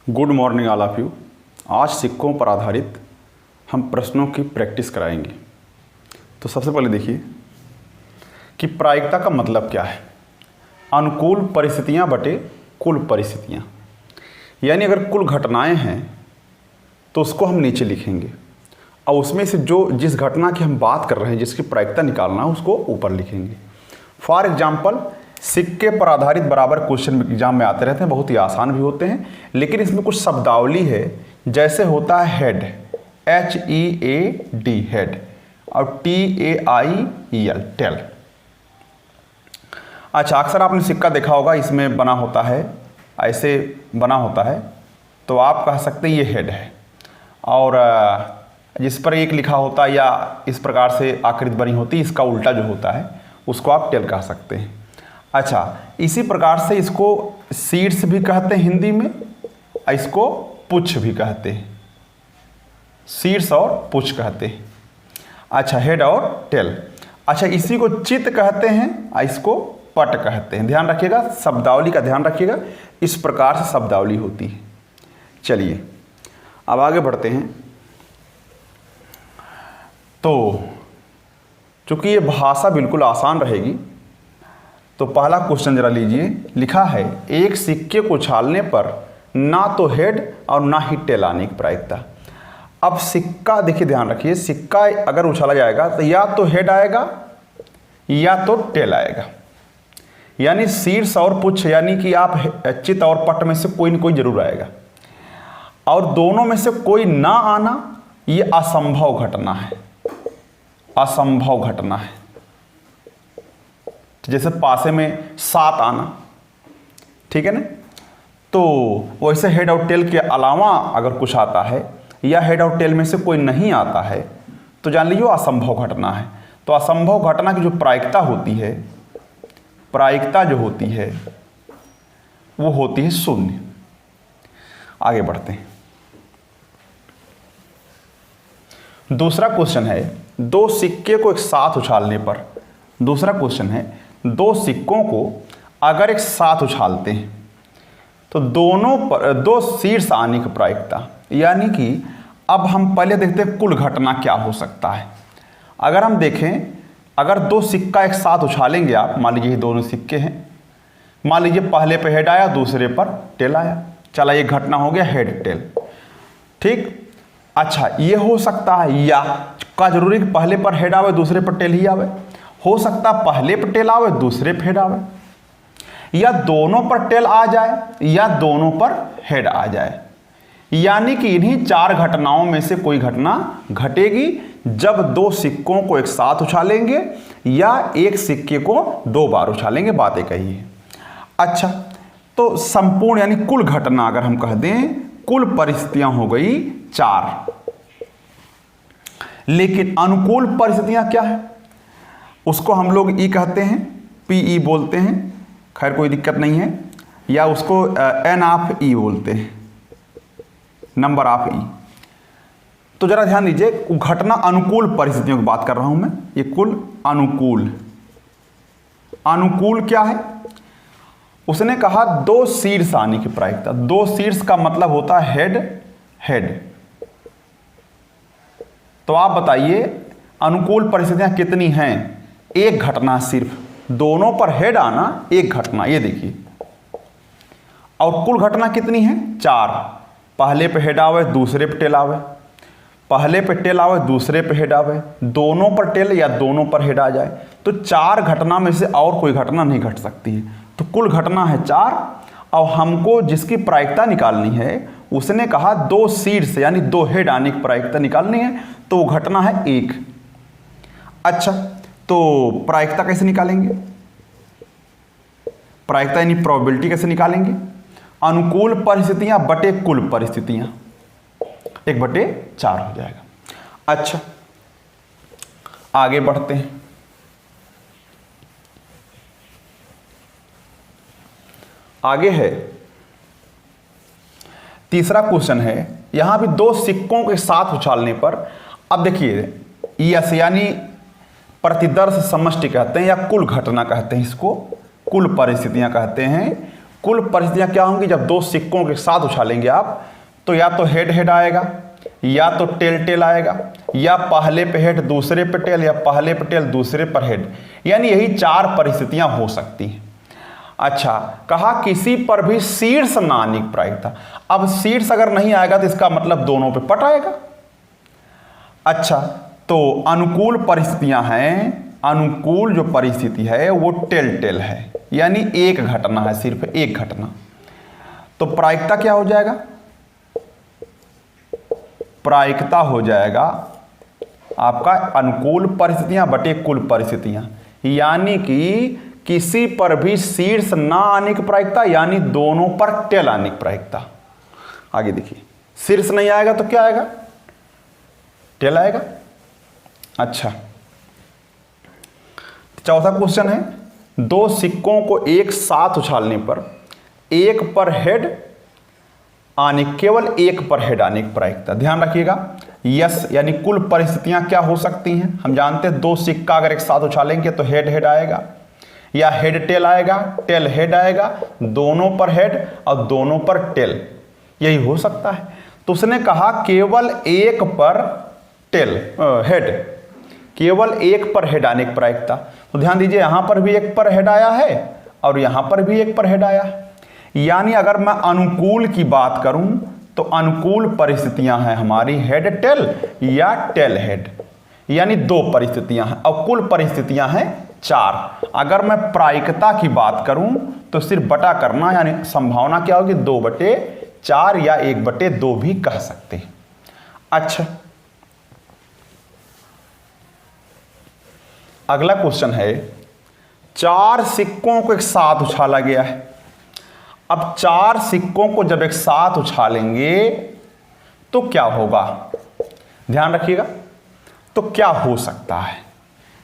Good morning all of you. आज सिक्कों पर आधारित हम प्रश्नों की प्रैक्टिस कराएंगे। तो सबसे पहले देखिए कि प्रायिकता का मतलब क्या है। अनुकूल परिस्थितियां बटे कुल परिस्थितियां, यानी अगर कुल घटनाएं हैं तो उसको हम नीचे लिखेंगे और उसमें से जो जिस घटना की हम बात कर रहे हैं, जिसकी प्रायिकता निकालना है, उसको ऊपर लिखेंगे। फॉर एग्जाम्पल, सिक्के पर आधारित बराबर क्वेश्चन एग्जाम में आते रहते हैं, बहुत ही आसान भी होते हैं, लेकिन इसमें कुछ शब्दावली है। जैसे होता है हेड, HEAD हेड, और TAIEL टेल। अच्छा, अक्सर आपने सिक्का देखा होगा, इसमें बना होता है, ऐसे बना होता है, तो आप कह सकते हैं ये हेड है, और जिस पर एक लिखा होता है या इस प्रकार से आकृति बनी होती है, इसका उल्टा जो होता है उसको आप टेल कह सकते हैं। अच्छा, इसी प्रकार से इसको सीड्स भी कहते हैं हिंदी में, इसको पुच्छ भी कहते हैं, सीड्स और पुच्छ कहते हैं। अच्छा, हेड और टेल। अच्छा, इसी को चित कहते हैं, इसको पट कहते हैं। ध्यान रखिएगा, शब्दावली का ध्यान रखिएगा, इस प्रकार से शब्दावली होती है। चलिए अब आगे बढ़ते हैं। तो चूंकि ये भाषा बिल्कुल आसान रहेगी, तो पहला क्वेश्चन जरा लीजिए। लिखा है, एक सिक्के को उछालने पर ना तो हेड और ना ही टेल आने की प्रायिकता। अब सिक्का देखिए, ध्यान रखिए, सिक्का अगर उछाला जाएगा तो या तो हेड आएगा या तो टेल आएगा, यानी शीर्ष और पुच्छ, यानी कि आप चित और पट में से कोई न कोई जरूर आएगा, और दोनों में से कोई ना आना ये असंभव घटना है, असंभव घटना है। जैसे पासे में 7 आना, ठीक है ना। तो वैसे हेड और टेल के अलावा अगर कुछ आता है या हेड और टेल में से कोई नहीं आता है तो जान लीजिए असंभव घटना है। तो असंभव घटना की जो प्रायिकता होती है, प्रायिकता जो होती है वो होती है 0। आगे बढ़ते हैं। दूसरा क्वेश्चन है, दो सिक्के को एक साथ उछालने पर, दूसरा क्वेश्चन है, दो सिक्कों को अगर एक साथ उछालते हैं तो दोनों पर दो शीर्ष आने की प्रायिकता, यानी कि अब हम पहले देखते हैं कुल घटना क्या हो सकता है। अगर हम देखें, अगर दो सिक्का एक साथ उछालेंगे आप, मान लीजिए दोनों सिक्के हैं, मान लीजिए पहले पे हेड आया, दूसरे पर टेल आया, चला ये घटना हो गया हेड टेल, ठीक। अच्छा, ये हो सकता है या का जरूरी कि पहले पर हेड आवे दूसरे पर टेल ही आवे, हो सकता है पहले पर टेल आवे दूसरे पर हेड आवे, या दोनों पर टेल आ जाए या दोनों पर हेड आ जाए। यानी कि इन्हीं 4 घटनाओं में से कोई घटना घटेगी जब दो सिक्कों को एक साथ उछालेंगे या एक सिक्के को 2 बार उछालेंगे, बात एक ही है। अच्छा, तो संपूर्ण यानी कुल घटना अगर हम कह दें, कुल परिस्थितियां हो गई 4। लेकिन अनुकूल परिस्थितियां क्या है, उसको हम लोग ई कहते हैं, PE बोलते हैं, खैर कोई दिक्कत नहीं है, या उसको N ऑफ E बोलते हैं, नंबर ऑफ E। तो जरा ध्यान दीजिए, घटना अनुकूल परिस्थितियों की बात कर रहा हूं मैं, ये कुल अनुकूल। अनुकूल क्या है, उसने कहा 2 शीर्ष आने की प्रायिकता। 2 शीर्ष का मतलब होता है हेड हेड। तो आप बताइए अनुकूल परिस्थितियां कितनी हैं? एक घटना सिर्फ, दोनों पर हेड आना एक घटना, ये देखिए। और कुल घटना कितनी है? 4। पहले पे हेड आवे दूसरे पे टेल आवे, पहले पे टेल आवे दूसरे पे हेड आवे, दोनों पर टेल या दोनों पर हेड आ जाए, तो 4 घटना में से और कोई घटना नहीं घट सकती है। तो कुल घटना है 4, और हमको जिसकी प्रायिकता निकालनी है उसने कहा 2 शीर्ष यानी 2 हेड आने की प्रायिकता निकालनी है, तो वो घटना है 1। अच्छा, तो प्रायिकता कैसे निकालेंगे? प्रायिकता यानी प्रोबेबिलिटी कैसे निकालेंगे? अनुकूल परिस्थितियां बटे कुल परिस्थितियां, 1/4 हो जाएगा। अच्छा, आगे बढ़ते हैं। आगे है तीसरा क्वेश्चन है, यहां भी 2 सिक्कों के साथ उछालने पर, अब देखिए यस यानी प्रतिदर्श समष्टि कहते हैं या कुल घटना कहते हैं, इसको कुल परिस्थितियां कहते हैं। कुल परिस्थितियां क्या होंगी जब दो सिक्कों के साथ उछालेंगे आप, तो या तो हेड हेड आएगा, या तो टेल टेल आएगा, या पहले पे हेड दूसरे पे टेल, या पहले पे टेल दूसरे पर हेड, यानी यही 4 परिस्थितियां हो सकती हैं। अच्छा, कहा किसी पर भी शीर्ष ना आने की प्रायिकता। अब शीर्ष अगर नहीं आएगा तो इसका मतलब दोनों पे पट आएगा। अच्छा, तो अनुकूल परिस्थितियां हैं, अनुकूल जो परिस्थिति है वो टेल टेल है, यानी एक घटना है, सिर्फ एक घटना। तो प्रायिकता क्या हो जाएगा? प्रायिकता हो जाएगा आपका अनुकूल परिस्थितियां बटे कुल परिस्थितियां, यानी कि किसी पर भी शीर्ष ना आने की प्रायिकता, यानी दोनों पर टेल आने की प्रायिकता। आगे देखिए, शीर्ष नहीं आएगा तो क्या आएगा? टेल आएगा। अच्छा, चौथा क्वेश्चन है, दो सिक्कों को एक साथ उछालने पर एक पर हेड आने, केवल एक पर हेड आने की प्रायिकता। ध्यान रखिएगा, यस यानी कुल परिस्थितियां क्या हो सकती हैं? हम जानते हैं दो सिक्का अगर एक साथ उछालेंगे तो हेड हेड आएगा, या हेड टेल आएगा, टेल हेड आएगा, दोनों पर हेड और दोनों पर टेल, यही हो सकता है। तो उसने कहा केवल एक पर टेल हेड, केवल एक पर हेड आने की प्रायिकता। तो ध्यान दीजिए, यहां पर भी एक पर हेड आया है और यहां पर भी एक पर हेड आया है, यानी अगर मैं अनुकूल की बात करूं तो अनुकूल परिस्थितियां हैं हमारी हेड टेल या टेल हेड, यानी 2 परिस्थितियां हैं, और कुल परिस्थितियां हैं 4। अगर मैं प्रायिकता की बात करूं तो सिर्फ बटा करना, यानी संभावना क्या होगी? 2/4 या 1/2 भी कह सकते हैं। अच्छा, अगला क्वेश्चन है, 4 सिक्कों को एक साथ उछाला गया है। अब 4 सिक्कों को जब एक साथ उछालेंगे तो क्या होगा? ध्यान रखिएगा, तो क्या हो सकता है,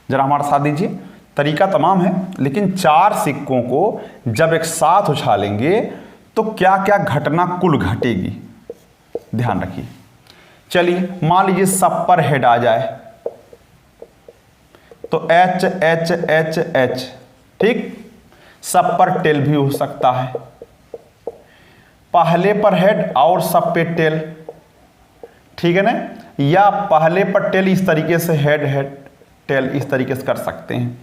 जरा हमारा साथ दीजिए। तरीका तमाम है, लेकिन 4 सिक्कों को जब एक साथ उछालेंगे तो क्या क्या घटना कुल घटेगी, ध्यान रखिए। चलिए, मान लीजिए सब पर हेड आ जाए तो एच एच एच एच, ठीक। सब पर टेल भी हो सकता है, पहले पर हेड और सब पे टेल, ठीक है ना, या पहले पर टेल इस तरीके से, हेड हेड टेल इस तरीके से कर सकते हैं,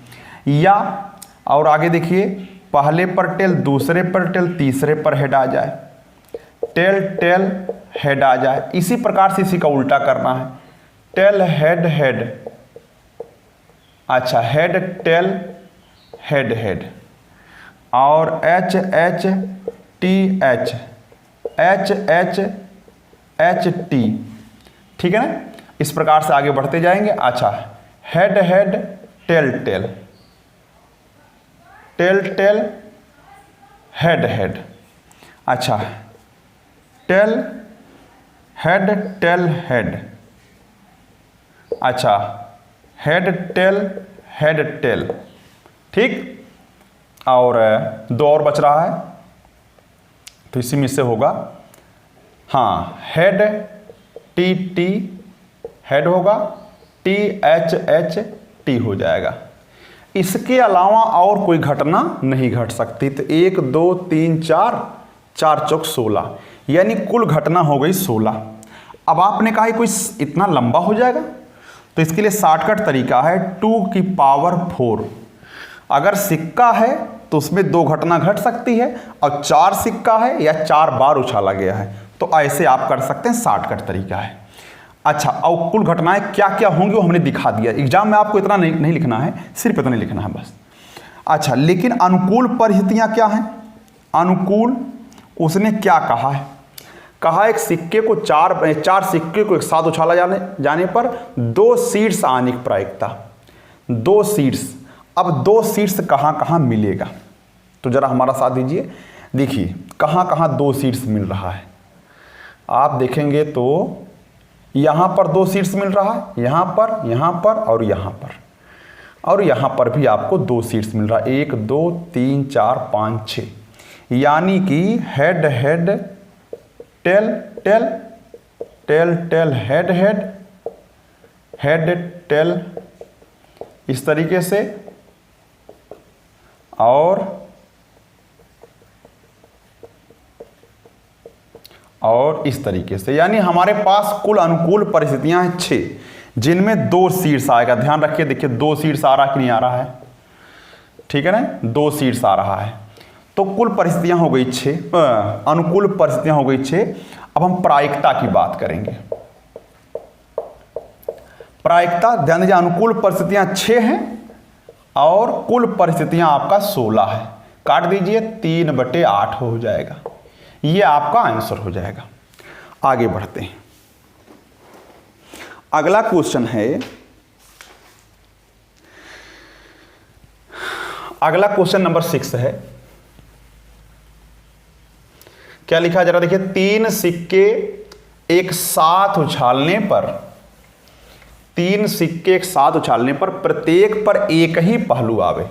या और आगे देखिए, पहले पर टेल दूसरे पर टेल तीसरे पर हेड आ जाए, टेल टेल हेड आ जाए। इसी प्रकार से इसी का उल्टा करना है, टेल हेड हेड, अच्छा हेड टेल हेड हेड, और H H T H, H H H T, ठीक है ना। इस प्रकार से आगे बढ़ते जाएंगे। अच्छा, head head tail tail, tail tail head head, अच्छा टेल हेड टेल हेड, अच्छा हेड टेल हेड टेल, ठीक। और 2 और बच रहा है, तो इसी में से होगा, हाँ हेड टी टी हेड होगा, टी एच एच टी हो जाएगा। इसके अलावा और कोई घटना नहीं घट सकती। तो 1 2 3 4, 4 चौक 16, यानी कुल घटना हो गई 16। अब आपने कहा कोई इतना लंबा हो जाएगा, तो इसके लिए शॉर्टकट तरीका है 2 की पावर 4। अगर सिक्का है तो उसमें 2 घटना घट सकती है, और 4 सिक्का है या 4 बार उछाला गया है, तो ऐसे आप कर सकते हैं, शॉर्टकट तरीका है। अच्छा, और कुल घटनाएं क्या क्या होंगी वो हमने दिखा दिया। एग्जाम में आपको इतना नहीं लिखना है, सिर्फ इतना लिखना है बस। अच्छा, लेकिन अनुकूल परिस्थितियां क्या हैं? अनुकूल, उसने क्या कहा है? कहा एक सिक्के को 4 सिक्के को एक साथ उछाला जाने पर 2 शीर्ष आने की प्रायिकता, 2 शीर्ष। अब 2 शीर्ष कहाँ कहाँ मिलेगा, तो जरा हमारा साथ दीजिए। देखिए कहाँ कहाँ 2 शीर्ष मिल रहा है, आप देखेंगे तो यहाँ पर 2 शीर्ष मिल रहा है, यहाँ पर और यहाँ पर, और यहाँ पर भी आपको 2 शीर्ष मिल रहा है, 1 2 3 4 5 6, यानी कि head head tail tail, tail tail head head, head tail इस तरीके से, और और इस तरीके से, यानी हमारे पास कुल अनुकूल परिस्थितियां हैं 6, जिनमें 2 शीर्ष आएगा। ध्यान रखिए, देखिए 2 शीर्ष आ रहा कि नहीं आ रहा है, ठीक है ना, 2 शीर्ष आ रहा है। तो कुल परिस्थितियां हो गई 6, अनुकूल परिस्थितियां हो गई 6। अब हम प्रायिकता की बात करेंगे। प्रायिकता ध्यान दीजिए, अनुकूल परिस्थितियां 6 हैं और कुल परिस्थितियां आपका 16 है। काट दीजिए, 3/8 हो जाएगा। ये आपका आंसर हो जाएगा। आगे बढ़ते हैं। अगला क्वेश्चन है, अगला क्वेश्चन नंबर 6 है। क्या लिखा जरा देखिए, 3 सिक्के एक साथ उछालने पर, 3 सिक्के एक साथ उछालने पर प्रत्येक पर एक ही पहलू आवे।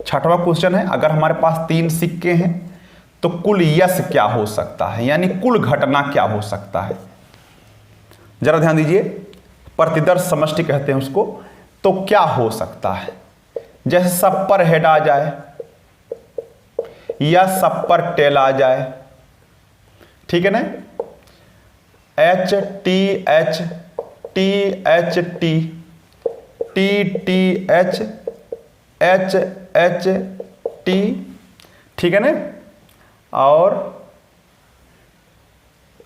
छठवां क्वेश्चन है, अगर हमारे पास 3 सिक्के हैं तो कुल यश क्या हो सकता है, यानी कुल घटना क्या हो सकता है। जरा ध्यान दीजिए, प्रतिदर्श समष्टि कहते हैं उसको। तो क्या हो सकता है, जैसे सब पर हेड आ जाए या सब पर टेल आ जाए, ठीक है ना, H T H, T H T, T T H, H H T, ठीक है ना, और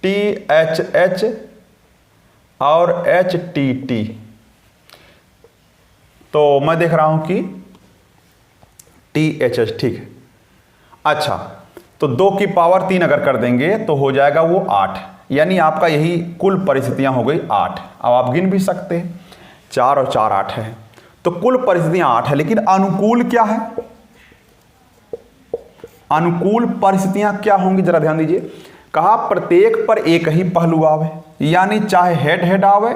टी एच एच और एच टी टी। तो मैं देख रहा हूं कि टी एच एच, ठीक है। अच्छा, तो 2 की पावर 3 अगर कर देंगे तो हो जाएगा वो 8, यानी आपका यही कुल परिस्थितियां हो गई 8। अब आप गिन भी सकते हैं, 4 और 4 8 है, तो कुल परिस्थितियां 8 है। लेकिन अनुकूल क्या है, अनुकूल परिस्थितियां क्या होंगी, जरा ध्यान दीजिए। कहा प्रत्येक पर एक ही पहलू आवे, यानी चाहे हेड हेड आवे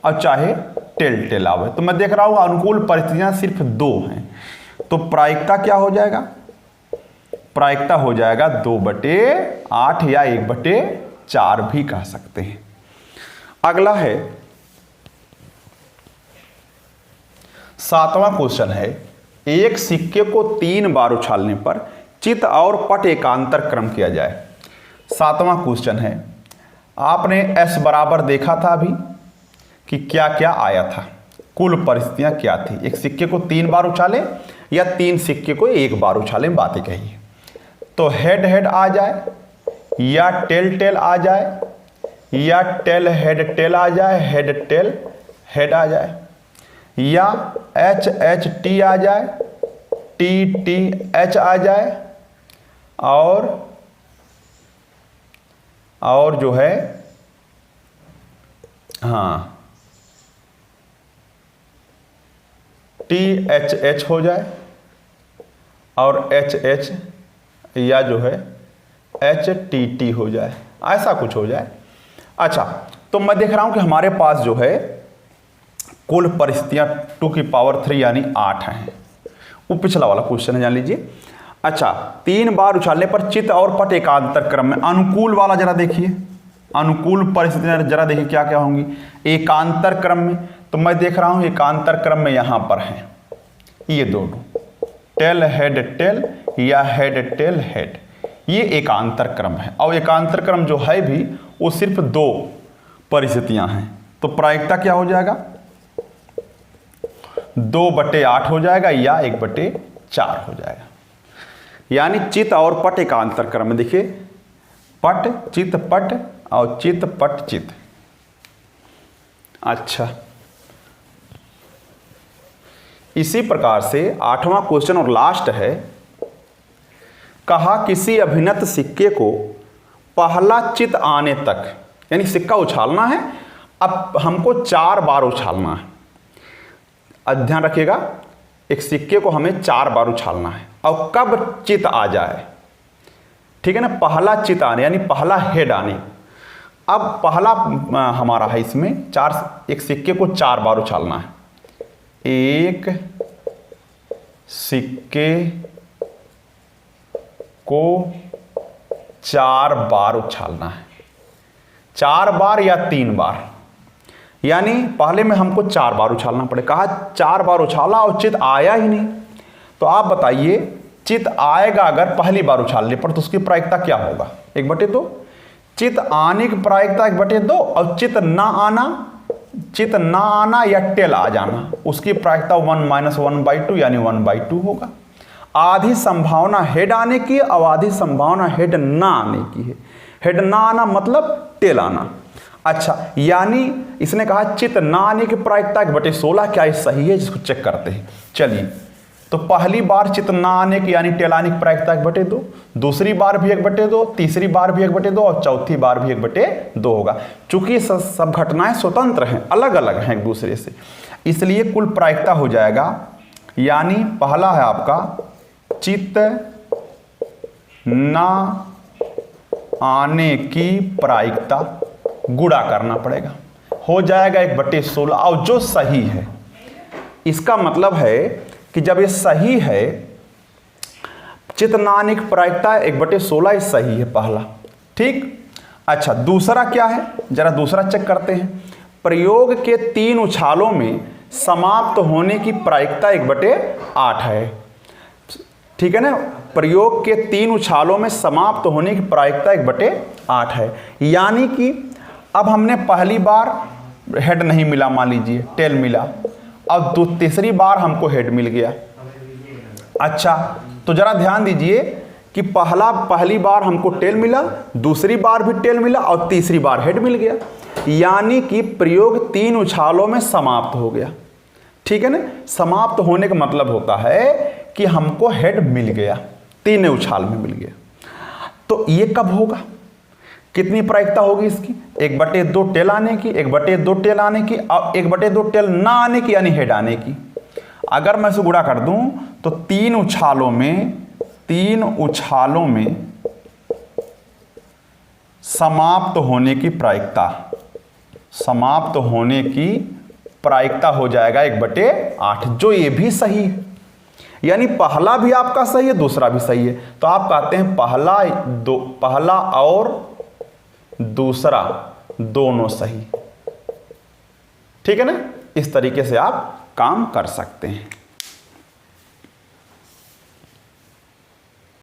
और चाहे टेल टेल आवे। तो मैं देख रहा हूं अनुकूल परिस्थितियां सिर्फ 2 हैं। तो प्रायिकता क्या हो जाएगा, प्रायिकता हो जाएगा 2/8 या 1/4 भी कह सकते हैं। अगला है 7वां क्वेश्चन है, एक सिक्के को 3 बार उछालने पर चित और पट एकांतर क्रम किया जाए। 7वां क्वेश्चन है, आपने S बराबर देखा था अभी कि क्या क्या आया था, कुल परिस्थितियां क्या थी। एक सिक्के को 3 बार उछाले या 3 सिक्के को 1 बार उछाले, बातें कही। तो हेड हेड आ जाए या टेल टेल आ जाए या टेल हेड टेल आ जाए, हेड टेल हेड आ जाए, या एच एच टी आ जाए, टी टी एच आ जाए, और जो है हाँ टी एच एच हो जाए और एच एच या जो है एच टी टी हो जाए, ऐसा कुछ हो जाए। अच्छा, तो मैं देख रहा हूं कि हमारे पास जो है कुल परिस्थितियां 2 की पावर 3 यानी 8 हैं। वो पिछला वाला क्वेश्चन है, जान लीजिए। अच्छा, 3 बार उछालने पर चित और पट एकांतर क्रम में, अनुकूल वाला जरा देखिए, अनुकूल परिस्थितियां जरा देखिए क्या क्या होंगी एकांतर क्रम में। तो मैं देख रहा हूं एकांतर क्रम में यहां पर है ये दोनों, टेल हेड टेल या हेड टेल हेड, ये एकांतर क्रम है। और एकांतर क्रम जो है भी वो सिर्फ 2 परिस्थितियां हैं। तो प्रायिकता क्या हो जाएगा, 2/8 हो जाएगा या 1/4 हो जाएगा। यानी चित और पट एकांतर क्रम में, देखिए पट चित पट और चित पट चित। अच्छा, इसी प्रकार से 8वां क्वेश्चन और लास्ट है, कहा किसी अभिनत सिक्के को पहला चित आने तक, यानी सिक्का उछालना है, अब हमको 4 बार उछालना है। ध्यान रखिएगा, एक सिक्के को हमें 4 बार उछालना है और कब चित आ जाए, ठीक है ना, पहला चित आने यानी पहला हेड आने। अब पहला हमारा है इसमें एक सिक्के को 4 बार उछालना है, एक सिक्के को 4 बार उछालना है, 4 बार या 3 बार, यानी पहले में हमको 4 बार उछालना पड़े। कहा 4 बार उछाला और चित आया ही नहीं, तो आप बताइए चित आएगा अगर पहली बार उछालने पर तो उसकी प्रायिकता क्या होगा, 1/2। चित आने की प्रायिकता 1/2 और चित ना आना या टेल आ जाना, उसकी प्रायिकता 1 - 1/2 यानी 1/2 होगा। आधी संभावना हेड आने की और आधी संभावना हेड ना आने की है। हेड ना आना मतलब टेल आना। अच्छा, यानी इसने कहा चित ना आने की प्रायिकता 1/16, क्या ये सही है? जिसको चेक करते हैं। चलिए, तो पहली बार चित ना आने की यानी टेल आने की प्रायिकता 1/2, दूसरी बार भी 1/2, तीसरी बार भी 1/2 और चौथी बार भी 1/2 होगा। चूंकि सब घटनाएं स्वतंत्र हैं, अलग अलग हैं एक दूसरे से, इसलिए कुल प्रायिकता हो जाएगा, यानी पहला है आपका चित ना आने की प्रायिकता, गुणा करना पड़ेगा, हो जाएगा 1/16 और जो सही है। इसका मतलब है कि जब ये सही है, चित ना आने की प्रायिकता 1/16 ही सही है पहला, ठीक। अच्छा, दूसरा क्या है? जरा दूसरा चेक करते हैं। प्रयोग के 3 उछालों में समाप्त होने की प्रायिकता 1/8 है, ठीक है ना। प्रयोग के 3 उछालों में समाप्त होने की प्रायिकता 1/8 है, यानी कि अब हमने पहली बार हेड नहीं मिला, मान लीजिए टेल मिला, अब तीसरी बार हमको हेड मिल गया। अच्छा, तो जरा ध्यान दीजिए कि पहली बार हमको टेल मिला, दूसरी बार भी टेल मिला और तीसरी बार हेड मिल गया, यानी कि प्रयोग 3 उछालों में समाप्त हो गया, ठीक है ना। समाप्त होने का मतलब होता है कि हमको हेड मिल गया, 3 उछाल में मिल गया। तो ये कब होगा? कितनी प्रायिकता होगी इसकी? 1/2 टेल आने की, 1/2 टेल आने की और 1/2 टेल ना आने की यानी हेड आने की। अगर मैं इसे गुणा कर दूं तो 3 उछालों में समाप्त होने की प्रायिकता हो जाएगा 1/8, जो ये भी सही है, यानी पहला भी आपका सही है, दूसरा भी सही है। तो आप कहते हैं पहला और दूसरा दोनों सही, ठीक है ना। इस तरीके से आप काम कर सकते हैं।